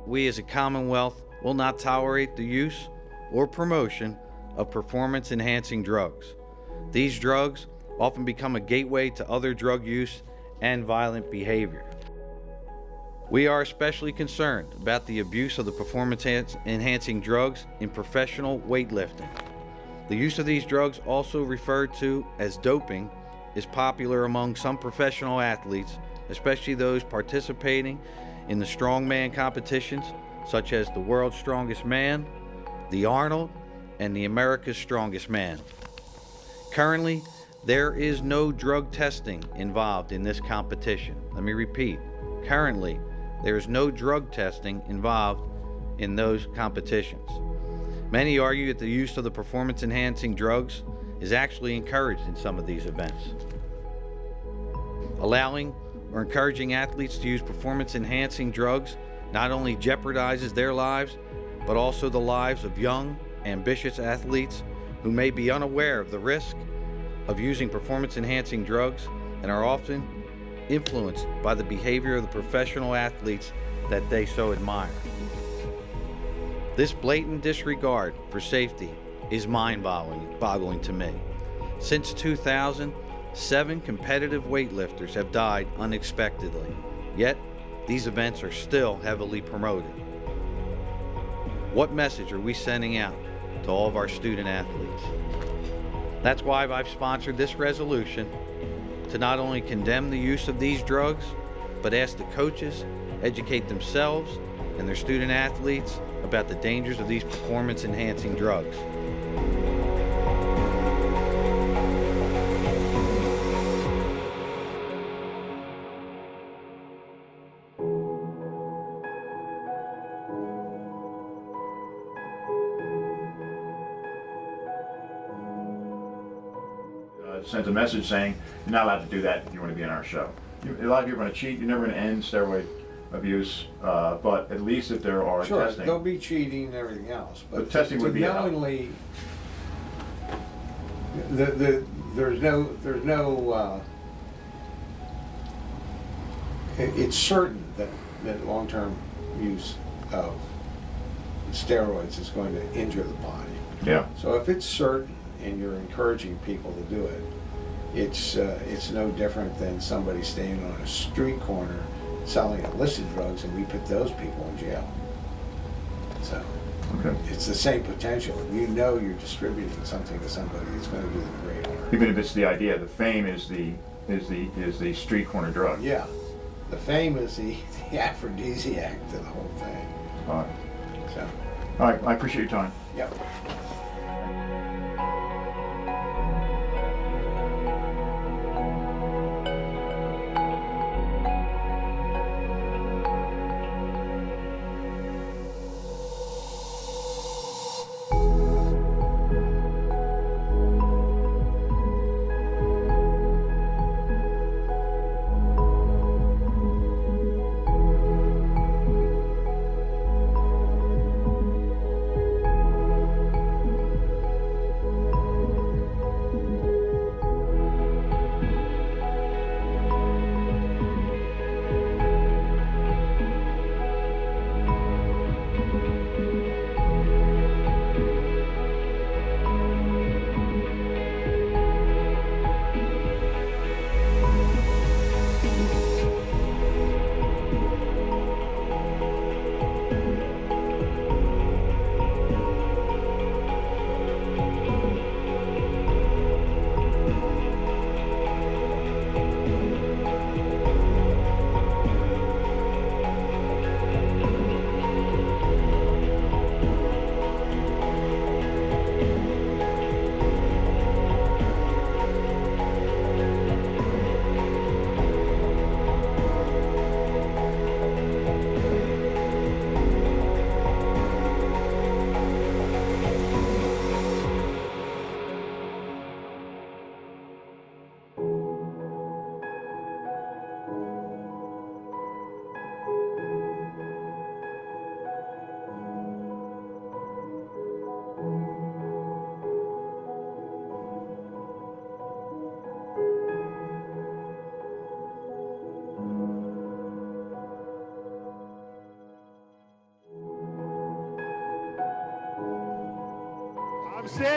we as a Commonwealth will not tolerate the use or promotion of performance-enhancing drugs. These drugs often become a gateway to other drug use and violent behavior. We are especially concerned about the abuse of the performance-enhancing drugs in professional weightlifting. The use of these drugs, also referred to as doping, is popular among some professional athletes, especially those participating in the strongman competitions such as the World's Strongest Man, the Arnold, and the America's Strongest Man. Currently, there is no drug testing involved in this competition. Let me repeat, currently, there is no drug testing involved in those competitions. Many argue that the use of the performance-enhancing drugs is actually encouraged in some of these events. Allowing or encouraging athletes to use performance-enhancing drugs not only jeopardizes their lives, but also the lives of young, ambitious athletes who may be unaware of the risk of using performance-enhancing drugs and are often influenced by the behavior of the professional athletes that they so admire. This blatant disregard for safety is mind-boggling to me. Since 2000, 7 competitive weightlifters have died unexpectedly, yet these events are still heavily promoted. What message are we sending out to all of our student athletes? That's why I've sponsored this resolution to not only condemn the use of these drugs, but ask the coaches educate themselves and their student athletes about the dangers of these performance-enhancing drugs. Sent a message saying you're not allowed to do that if you want to be on our show. A lot of people are going to cheat. You're never going to end steroid abuse, but at least if there are sure, testing. There'll be cheating and everything else, but testing would be knowingly. There's no. It's certain that long-term use of steroids is going to injure the body. Yeah. So if it's certain and you're encouraging people to do it, it's no different than somebody standing on a street corner selling illicit drugs, and we put those people in jail. So okay. It's the same potential. You know you're distributing something to somebody that's going to do them great harm. Even if it's the idea, the fame is the street corner drug. Yeah, the fame is the aphrodisiac to the whole thing. All right. So. All right. I appreciate your time. Yep.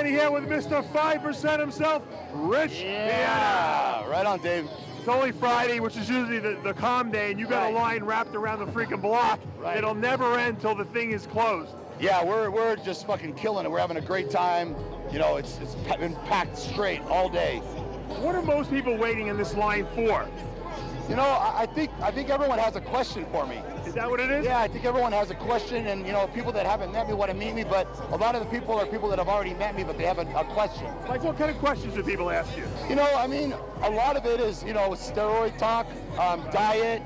standing here with Mr. 5% himself, Rich Piana. Right on, Dave. It's only Friday, which is usually the calm day, and you got a line wrapped around the freaking block. Right. It'll never end till the thing is closed. Yeah, we're just fucking killing it. We're having a great time. You know, it's been packed straight all day. What are most people waiting in this line for? You know, I think everyone has a question for me. Is that what it is? Yeah, I think everyone has a question, and you know, people that haven't met me want to meet me, but a lot of the people are people that have already met me, but they have a question. Like what kind of questions do people ask you? You know, I mean, a lot of it is, you know, steroid talk, diet.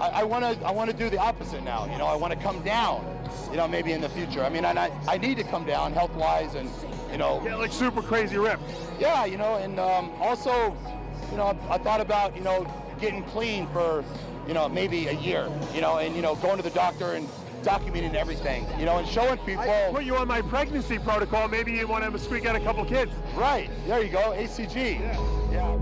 I want to do the opposite now. You know, I want to come down. You know, maybe in the future. I mean, I need to come down health-wise, and you know. Get like super crazy ripped. Yeah, you know, and also, you know, I thought about, you know, getting clean for, you know, maybe a year, you know, and, you know, going to the doctor and documenting everything, you know, and showing people. I put you on my pregnancy protocol. Maybe you want to squeak out a couple kids. Right. There you go. ACG. Yeah.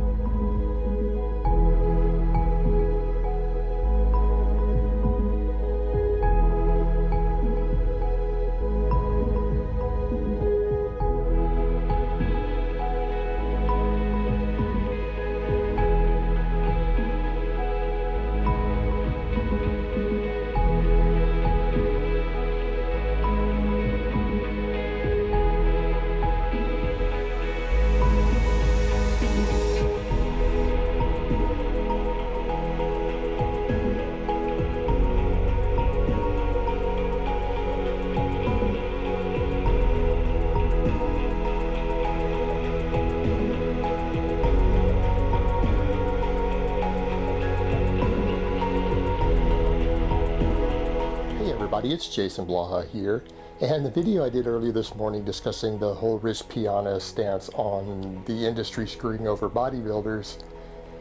It's Jason Blaha here, and the video I did earlier this morning discussing the whole Rich Piana stance on the industry screwing over bodybuilders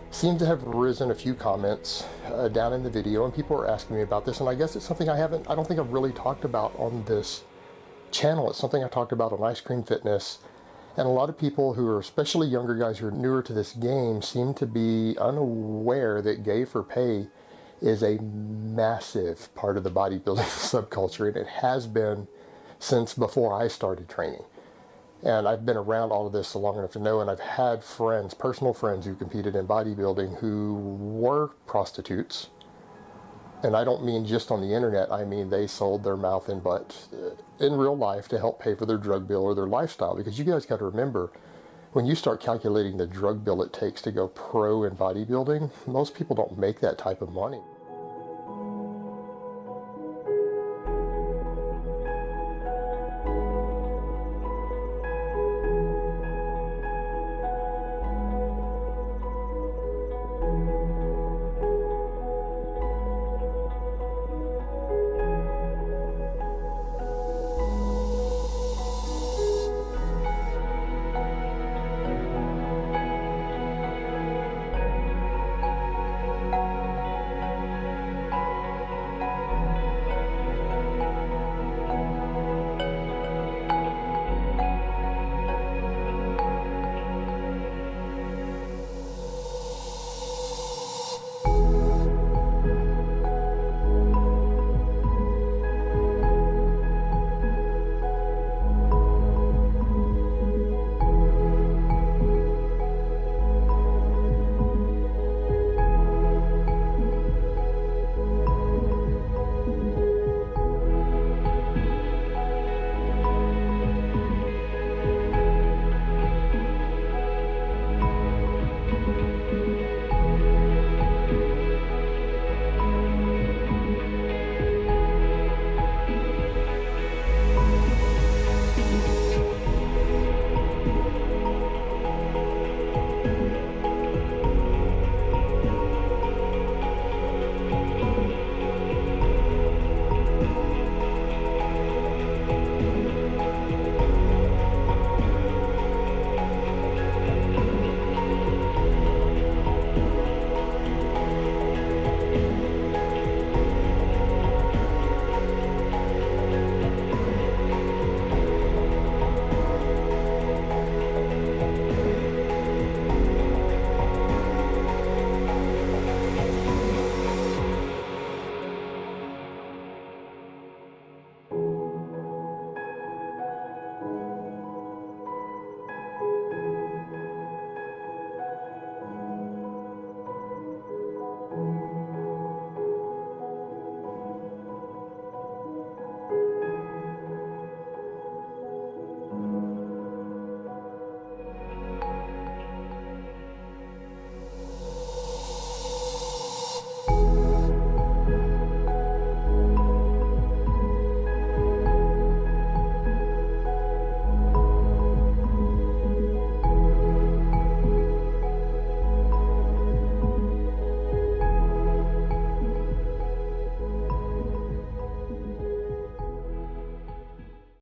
seemed to have risen a few comments down in the video, and people were asking me about this, and I guess it's something I don't think I've really talked about on this channel. It's something I talked about on Ice Cream Fitness, and a lot of people who are, especially younger guys who are newer to this game, seem to be unaware that gay for pay is a massive part of the bodybuilding subculture, and it has been since before I started training. And I've been around all of this long enough to know, and I've had friends, personal friends, who competed in bodybuilding who were prostitutes. And I don't mean just on the internet, I mean they sold their mouth and butt in real life to help pay for their drug bill or their lifestyle. Because you guys got to remember, when you start calculating the drug bill it takes to go pro in bodybuilding, most people don't make that type of money.